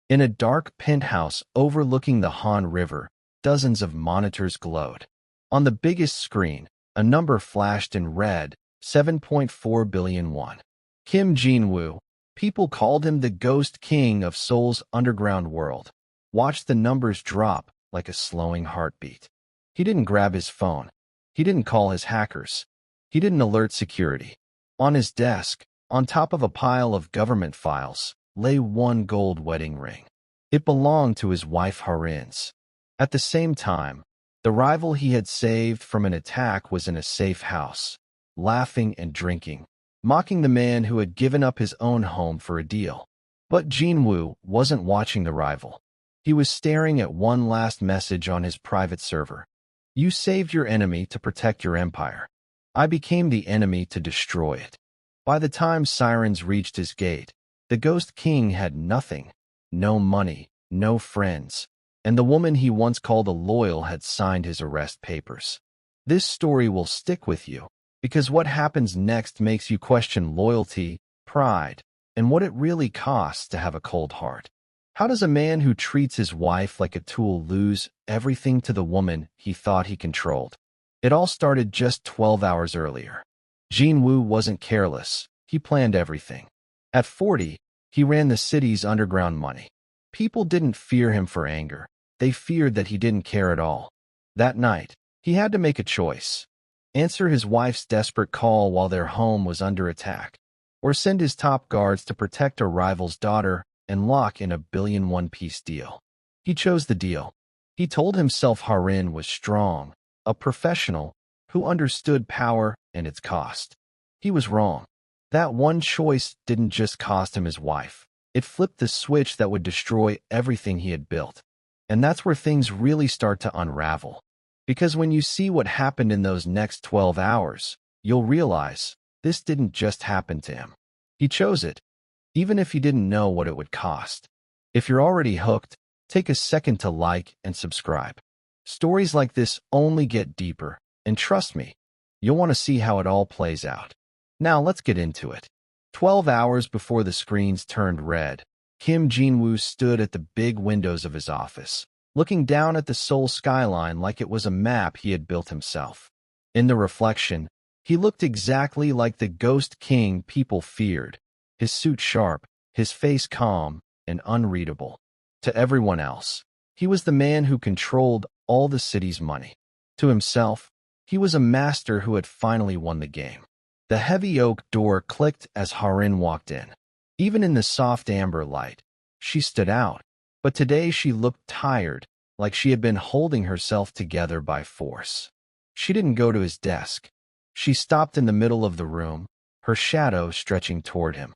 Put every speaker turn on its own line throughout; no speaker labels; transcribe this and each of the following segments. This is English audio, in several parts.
In a dark penthouse overlooking the Han River, dozens of monitors glowed. On the biggest screen, a number flashed in red, 7.4 billion won. Kim Jin-Woo, people called him the Ghost King of Seoul's underground world, watched the numbers drop like a slowing heartbeat. He didn't grab his phone. He didn't call his hackers. He didn't alert security. On his desk, on top of a pile of government files, lay one gold wedding ring. It belonged to his wife Ha-Rin's. At the same time, the rival he had saved from an attack was in a safe house, laughing and drinking, mocking the man who had given up his own home for a deal. But Jin-Woo wasn't watching the rival. He was staring at one last message on his private server. You saved your enemy to protect your empire. I became the enemy to destroy it. By the time sirens reached his gate, the Ghost King had nothing, no money, no friends, and the woman he once called a loyal had signed his arrest papers. This story will stick with you, because what happens next makes you question loyalty, pride, and what it really costs to have a cold heart. How does a man who treats his wife like a tool lose everything to the woman he thought he controlled? It all started just 12 hours earlier. Jin-Woo wasn't careless. He planned everything. At 40, he ran the city's underground money. People didn't fear him for anger. They feared that he didn't care at all. That night, he had to make a choice. Answer his wife's desperate call while their home was under attack, or send his top guards to protect a rival's daughter and lock in a billion one-piece deal. He chose the deal. He told himself Ha-Rin was strong, a professional who understood power and its cost. He was wrong. That one choice didn't just cost him his wife. It flipped the switch that would destroy everything he had built. And that's where things really start to unravel. Because when you see what happened in those next 12 hours, you'll realize this didn't just happen to him. He chose it, even if he didn't know what it would cost. If you're already hooked, take a second to like and subscribe. Stories like this only get deeper, and trust me, you'll want to see how it all plays out. Now let's get into it. 12 hours before the screens turned red, Kim Jin-Woo stood at the big windows of his office, looking down at the Seoul skyline like it was a map he had built himself. In the reflection, he looked exactly like the Ghost King people feared, his suit sharp, his face calm and unreadable. To everyone else, he was the man who controlled all the city's money. To himself, he was a master who had finally won the game. The heavy oak door clicked as Ha-Rin walked in. Even in the soft amber light, she stood out, but today she looked tired, like she had been holding herself together by force. She didn't go to his desk. She stopped in the middle of the room, her shadow stretching toward him.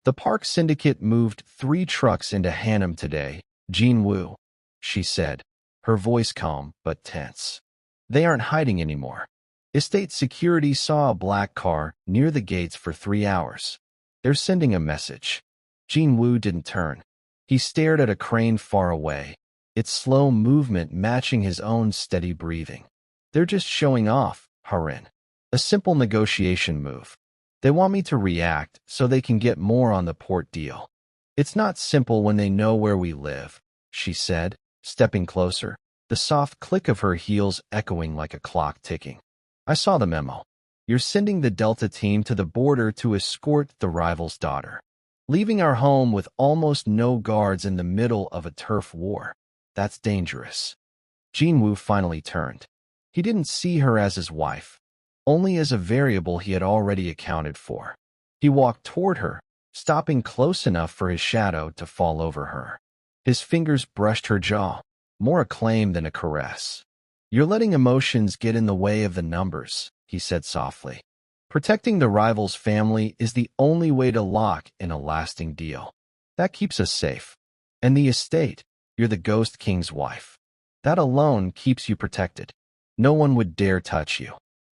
The Park Syndicate moved 3 trucks into Hanam today, Jin-Woo, she said, her voice calm but tense. They aren't hiding anymore. Estate security saw a black car near the gates for 3 hours. They're sending a message. Jin-Woo didn't turn. He stared at a crane far away, its slow movement matching his own steady breathing. They're just showing off, Ha-Rin. A simple negotiation move. They want me to react so they can get more on the port deal. It's not simple when they know where we live, she said, stepping closer, the soft click of her heels echoing like a clock ticking. I saw the memo. You're sending the Delta team to the border to escort the rival's daughter. Leaving our home with almost no guards in the middle of a turf war. That's dangerous. Jin-Woo finally turned. He didn't see her as his wife, only as a variable he had already accounted for. He walked toward her, stopping close enough for his shadow to fall over her. His fingers brushed her jaw, more a claim than a caress. You're letting emotions get in the way of the numbers, he said softly. Protecting the rival's family is the only way to lock in a lasting deal. That keeps us safe. And the estate, you're the Ghost King's wife. That alone keeps you protected. No one would dare touch you.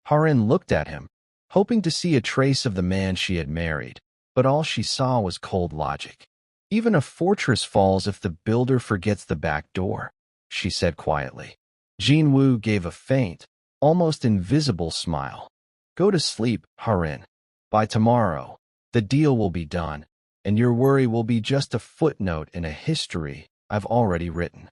Ha-Rin looked at him, hoping to see a trace of the man she had married, but all she saw was cold logic. Even a fortress falls if the builder forgets the back door, she said quietly. Jin-Woo gave a faint, almost invisible smile. Go to sleep, Ha-Rin. By tomorrow, the deal will be done, and your worry will be just a footnote in a history I've already written."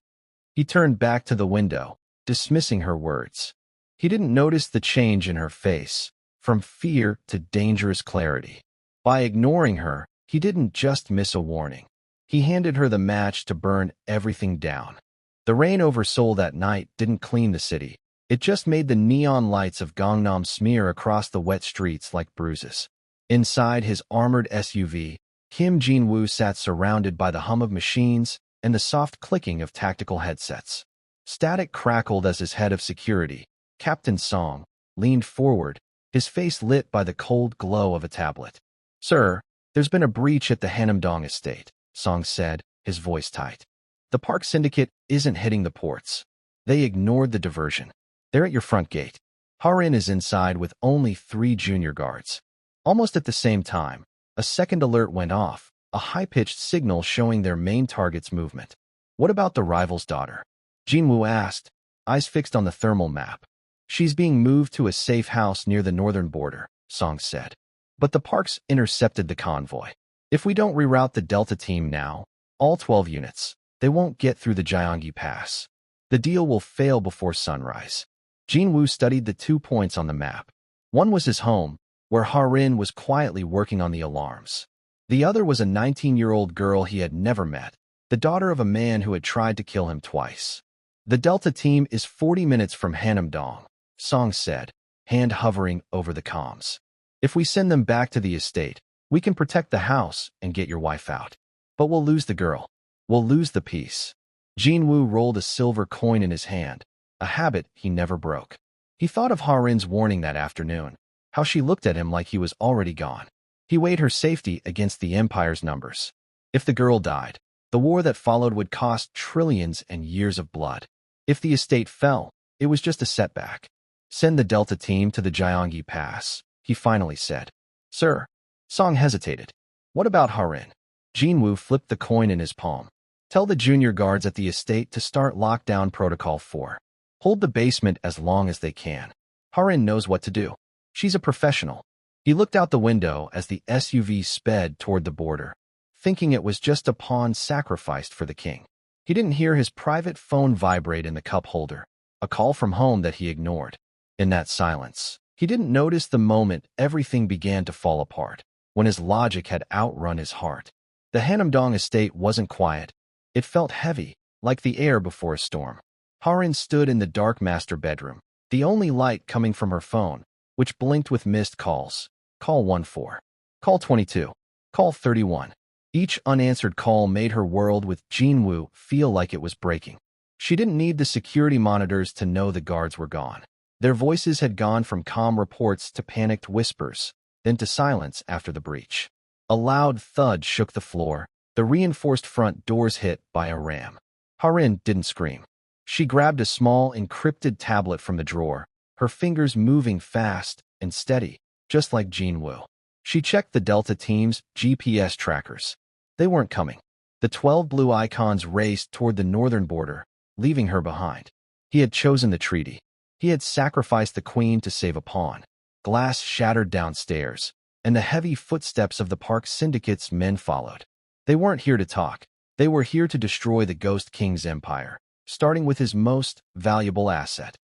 He turned back to the window, dismissing her words. He didn't notice the change in her face, from fear to dangerous clarity. By ignoring her, he didn't just miss a warning. He handed her the match to burn everything down. The rain over Seoul that night didn't clean the city. It just made the neon lights of Gangnam smear across the wet streets like bruises. Inside his armored SUV, Kim Jin-Woo sat surrounded by the hum of machines and the soft clicking of tactical headsets. Static crackled as his head of security, Captain Song, leaned forward, his face lit by the cold glow of a tablet. "Sir, there's been a breach at the Hanamdong estate," Song said, his voice tight. "The Park Syndicate isn't hitting the ports. They ignored the diversion. They're at your front gate." Ha-Rin is inside with only 3 junior guards. Almost at the same time, a second alert went off, a high-pitched signal showing their main target's movement. "What about the rival's daughter?" Jin-Woo asked, eyes fixed on the thermal map. "She's being moved to a safe house near the northern border," Song said. "But the Parks intercepted the convoy. If we don't reroute the Delta team now, all 12 units, they won't get through the Gyeonggi Pass. The deal will fail before sunrise." Jin-Woo studied the 2 points on the map. One was his home, where Ha-Rin was quietly working on the alarms. The other was a 19-year-old girl he had never met, the daughter of a man who had tried to kill him twice. "The Delta team is 40 minutes from Hanamdong," Song said, hand hovering over the comms. "If we send them back to the estate, we can protect the house and get your wife out. But we'll lose the girl. We'll lose the peace." Jin-Woo rolled a silver coin in his hand, a habit he never broke. He thought of Ha-Rin's warning that afternoon, how she looked at him like he was already gone. He weighed her safety against the Empire's numbers. If the girl died, the war that followed would cost trillions and years of blood. If the estate fell, it was just a setback. "Send the Delta team to the Gyeonggi Pass," he finally said. "Sir." Song hesitated. "What about Ha-Rin?" Jin-Woo flipped the coin in his palm. "Tell the junior guards at the estate to start Lockdown Protocol 4. Hold the basement as long as they can. Ha-Rin knows what to do. She's a professional." He looked out the window as the SUV sped toward the border, thinking it was just a pawn sacrificed for the king. He didn't hear his private phone vibrate in the cup holder, a call from home that he ignored. In that silence, he didn't notice the moment everything began to fall apart, when his logic had outrun his heart. The Hanamdong estate wasn't quiet. It felt heavy, like the air before a storm. Ha-Rin stood in the dark master bedroom, the only light coming from her phone, which blinked with missed calls. Call 14. Call 22. Call 31. Each unanswered call made her world with Jin-Woo feel like it was breaking. She didn't need the security monitors to know the guards were gone. Their voices had gone from calm reports to panicked whispers, then to silence after the breach. A loud thud shook the floor, the reinforced front doors hit by a ram. Ha-Rin didn't scream. She grabbed a small, encrypted tablet from the drawer, her fingers moving fast and steady, just like Jin-Woo. She checked the Delta team's GPS trackers. They weren't coming. The 12 blue icons raced toward the northern border, leaving her behind. He had chosen the treaty. He had sacrificed the queen to save a pawn. Glass shattered downstairs, and the heavy footsteps of the Park Syndicate's men followed. They weren't here to talk. They were here to destroy the Ghost King's empire, starting with his most valuable asset.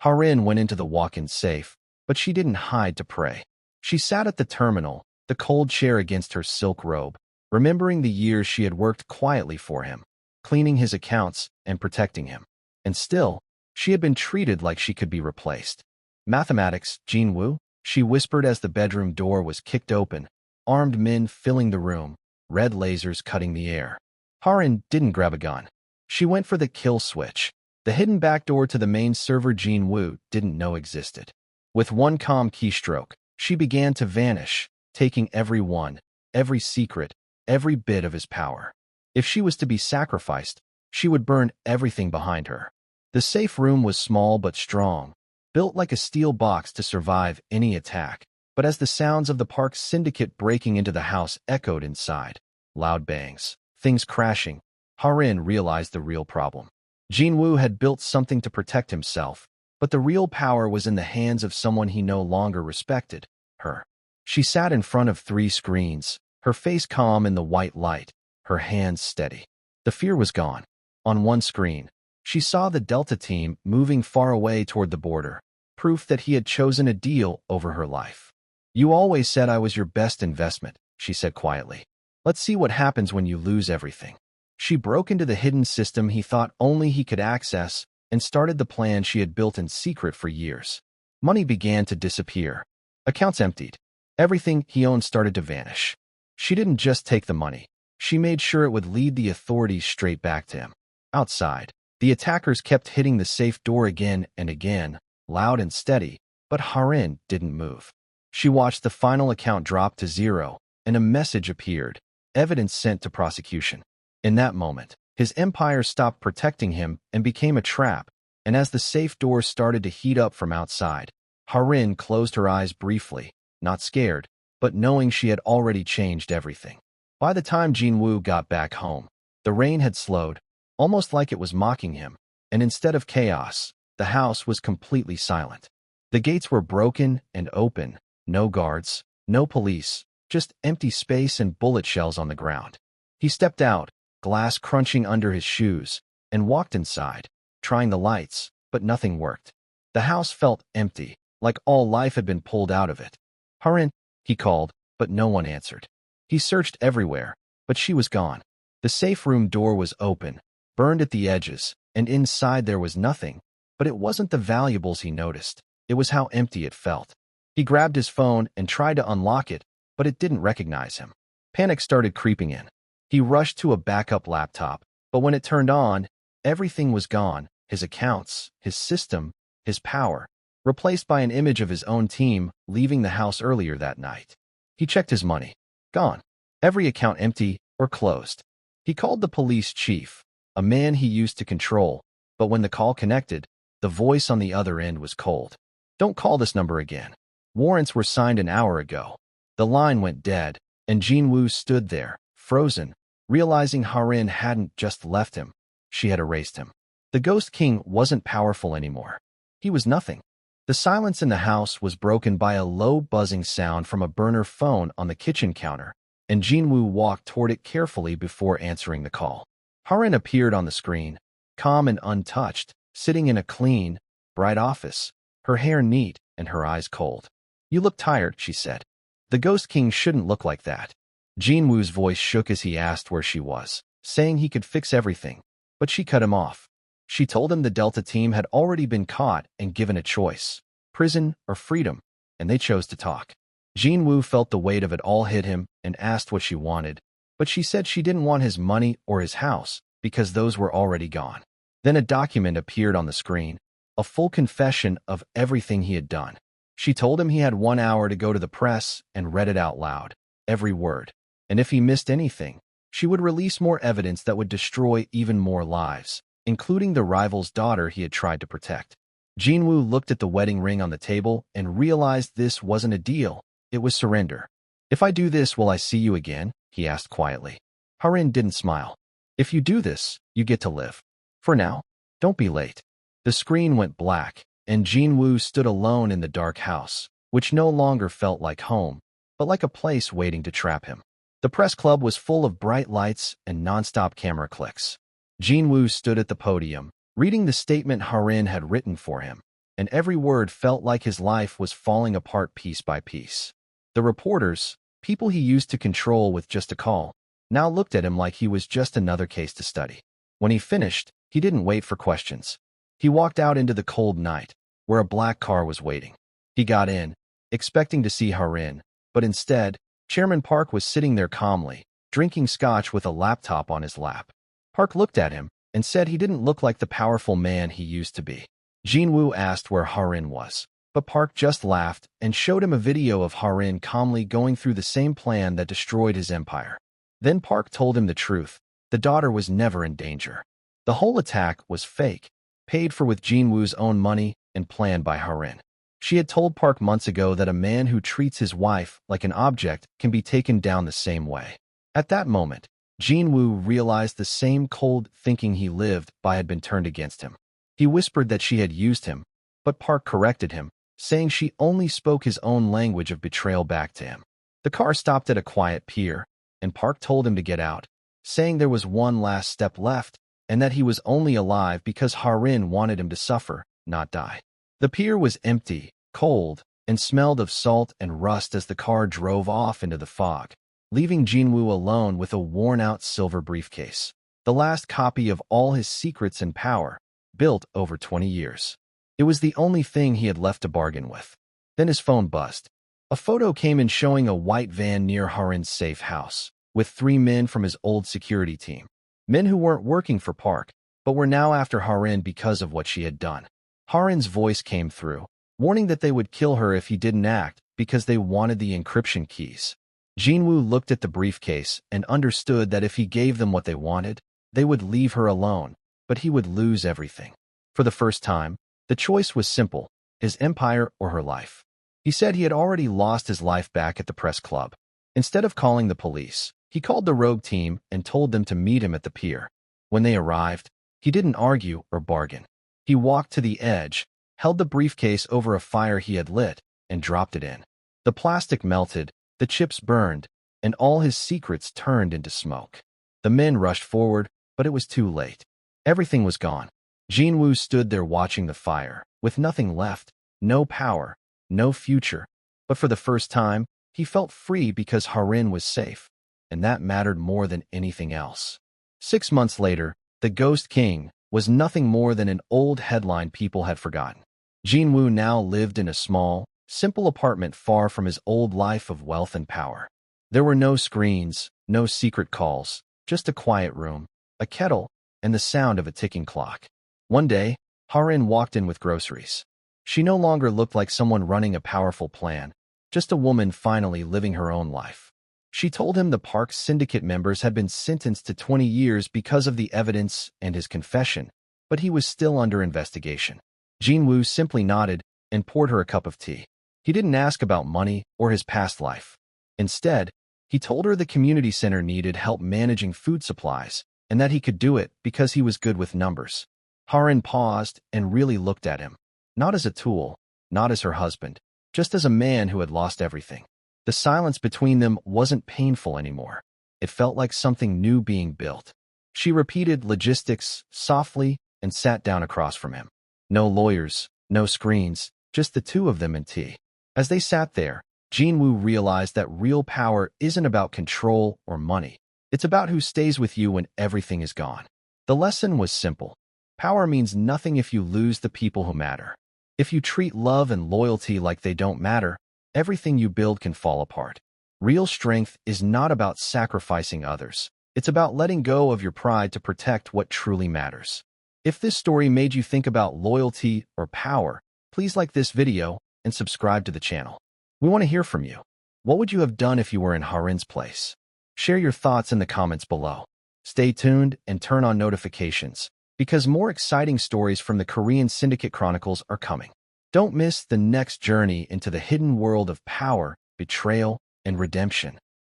Ha-Rin went into the walk-in safe, but she didn't hide to pray. She sat at the terminal, the cold chair against her silk robe, remembering the years she had worked quietly for him, cleaning his accounts and protecting him. And still, she had been treated like she could be replaced. "Mathematics, Jin-Woo," she whispered as the bedroom door was kicked open, armed men filling the room, red lasers cutting the air. Ha-Rin didn't grab a gun. She went for the kill switch, the hidden backdoor to the main server Jin-Woo didn't know existed. With one calm keystroke, she began to vanish, taking every secret, every bit of his power. If she was to be sacrificed, she would burn everything behind her. The safe room was small but strong, built like a steel box to survive any attack. But as the sounds of the Park Syndicate breaking into the house echoed inside, loud bangs, things crashing, Ha-Rin realized the real problem. Jin-Woo had built something to protect himself, but the real power was in the hands of someone he no longer respected, her. She sat in front of 3 screens, her face calm in the white light, her hands steady. The fear was gone. On one screen, she saw the Delta team moving far away toward the border, proof that he had chosen a deal over her life. "You always said I was your best investment," she said quietly. "Let's see what happens when you lose everything." She broke into the hidden system he thought only he could access and started the plan she had built in secret for years. Money began to disappear. Accounts emptied. Everything he owned started to vanish. She didn't just take the money. She made sure it would lead the authorities straight back to him. Outside, the attackers kept hitting the safe door again and again, loud and steady, but Ha-Rin didn't move. She watched the final account drop to zero, and a message appeared, evidence sent to prosecution. In that moment, his empire stopped protecting him and became a trap, and as the safe door started to heat up from outside, Ha-Rin closed her eyes briefly, not scared, but knowing she had already changed everything. By the time Jin-Woo got back home, the rain had slowed, almost like it was mocking him, and instead of chaos, the house was completely silent. The gates were broken and open, no guards, no police, just empty space and bullet shells on the ground. He stepped out, glass crunching under his shoes, and walked inside, trying the lights, but nothing worked. The house felt empty, like all life had been pulled out of it. "Ha-Rin," he called, but no one answered. He searched everywhere, but she was gone. The safe room door was open, burned at the edges, and inside there was nothing, but it wasn't the valuables he noticed. It was how empty it felt. He grabbed his phone and tried to unlock it, but it didn't recognize him. Panic started creeping in. He rushed to a backup laptop, but when it turned on, everything was gone, his accounts, his system, his power, replaced by an image of his own team leaving the house earlier that night. He checked his money. Gone. Every account empty or closed. He called the police chief, a man he used to control, but when the call connected, the voice on the other end was cold. "Don't call this number again. Warrants were signed an hour ago." The line went dead, and Jin-Woo stood there, frozen, realizing Ha-Rin hadn't just left him, she had erased him. The Ghost King wasn't powerful anymore. He was nothing. The silence in the house was broken by a low buzzing sound from a burner phone on the kitchen counter, and Jin-Woo walked toward it carefully before answering the call. Ha-Rin appeared on the screen, calm and untouched, sitting in a clean, bright office, her hair neat and her eyes cold. "You look tired," she said. "The Ghost King shouldn't look like that." Jin-Woo's voice shook as he asked where she was, saying he could fix everything, but she cut him off. She told him the Delta team had already been caught and given a choice, prison or freedom, and they chose to talk. Jin-Woo felt the weight of it all hit him and asked what she wanted, but she said she didn't want his money or his house because those were already gone. Then a document appeared on the screen, a full confession of everything he had done. She told him he had 1 hour to go to the press and read it out loud, every word, and if he missed anything, she would release more evidence that would destroy even more lives, including the rival's daughter he had tried to protect. Jin-Woo looked at the wedding ring on the table and realized this wasn't a deal, it was surrender. "If I do this, will I see you again?" he asked quietly. Ha-Rin didn't smile. "If you do this, you get to live. For now, don't be late." The screen went black, and Jin-Woo stood alone in the dark house, which no longer felt like home, but like a place waiting to trap him. The press club was full of bright lights and nonstop camera clicks. Jin-Woo stood at the podium, reading the statement Ha-Rin had written for him, and every word felt like his life was falling apart piece by piece. The reporters, people he used to control with just a call, now looked at him like he was just another case to study. When he finished, he didn't wait for questions. He walked out into the cold night, where a black car was waiting. He got in, expecting to see Ha-Rin, but instead, Chairman Park was sitting there calmly, drinking scotch with a laptop on his lap. Park looked at him and said he didn't look like the powerful man he used to be. Jin-Woo asked where Ha-Rin was, but Park just laughed and showed him a video of Ha-Rin calmly going through the same plan that destroyed his empire. Then Park told him the truth. The daughter was never in danger. The whole attack was fake, paid for with Jin-Woo's own money and planned by Ha-Rin. She had told Park months ago that a man who treats his wife like an object can be taken down the same way. At that moment, Jin-Woo realized the same cold thinking he lived by had been turned against him. He whispered that she had used him, but Park corrected him, saying she only spoke his own language of betrayal back to him. The car stopped at a quiet pier, and Park told him to get out, saying there was one last step left and that he was only alive because Ha-Rin wanted him to suffer, not die. The pier was empty, cold, and smelled of salt and rust as the car drove off into the fog, leaving Jin-Woo alone with a worn-out silver briefcase, the last copy of all his secrets and power, built over 20 years. It was the only thing he had left to bargain with. Then his phone buzzed. A photo came in showing a white van near Ha-Rin's safe house, with 3 men from his old security team. Men who weren't working for Park, but were now after Ha-Rin because of what she had done. Ha-Rin's voice came through, warning that they would kill her if he didn't act because they wanted the encryption keys. Jin-Woo looked at the briefcase and understood that if he gave them what they wanted, they would leave her alone, but he would lose everything. For the first time, the choice was simple, his empire or her life. He said he had already lost his life back at the press club. Instead of calling the police, he called the rogue team and told them to meet him at the pier. When they arrived, he didn't argue or bargain. He walked to the edge, held the briefcase over a fire he had lit, and dropped it in. The plastic melted, the chips burned, and all his secrets turned into smoke. The men rushed forward, but it was too late. Everything was gone. Jin-Woo stood there watching the fire, with nothing left, no power, no future. But for the first time, he felt free because Ha-Rin was safe, and that mattered more than anything else. 6 months later, the Ghost King was nothing more than an old headline people had forgotten. Jin-Woo now lived in a small, simple apartment far from his old life of wealth and power. There were no screens, no secret calls, just a quiet room, a kettle, and the sound of a ticking clock. One day, Ha-Rin walked in with groceries. She no longer looked like someone running a powerful plan, just a woman finally living her own life. She told him the Park's syndicate members had been sentenced to 20 years because of the evidence and his confession, but he was still under investigation. Jin-Woo simply nodded and poured her a cup of tea. He didn't ask about money or his past life. Instead, he told her the community center needed help managing food supplies and that he could do it because he was good with numbers. Ha-Rin paused and really looked at him, not as a tool, not as her husband, just as a man who had lost everything. The silence between them wasn't painful anymore. It felt like something new being built. She repeated logistics softly and sat down across from him. No lawyers, no screens, just the two of them and tea. As they sat there, Jin-Woo realized that real power isn't about control or money. It's about who stays with you when everything is gone. The lesson was simple. Power means nothing if you lose the people who matter. If you treat love and loyalty like they don't matter, everything you build can fall apart. Real strength is not about sacrificing others. It's about letting go of your pride to protect what truly matters. If this story made you think about loyalty or power, please like this video and subscribe to the channel. We want to hear from you. What would you have done if you were in Ha-Rin's place? Share your thoughts in the comments below. Stay tuned and turn on notifications, because more exciting stories from the Korean Syndicate Chronicles are coming. Don't miss the next journey into the hidden world of power, betrayal, and redemption.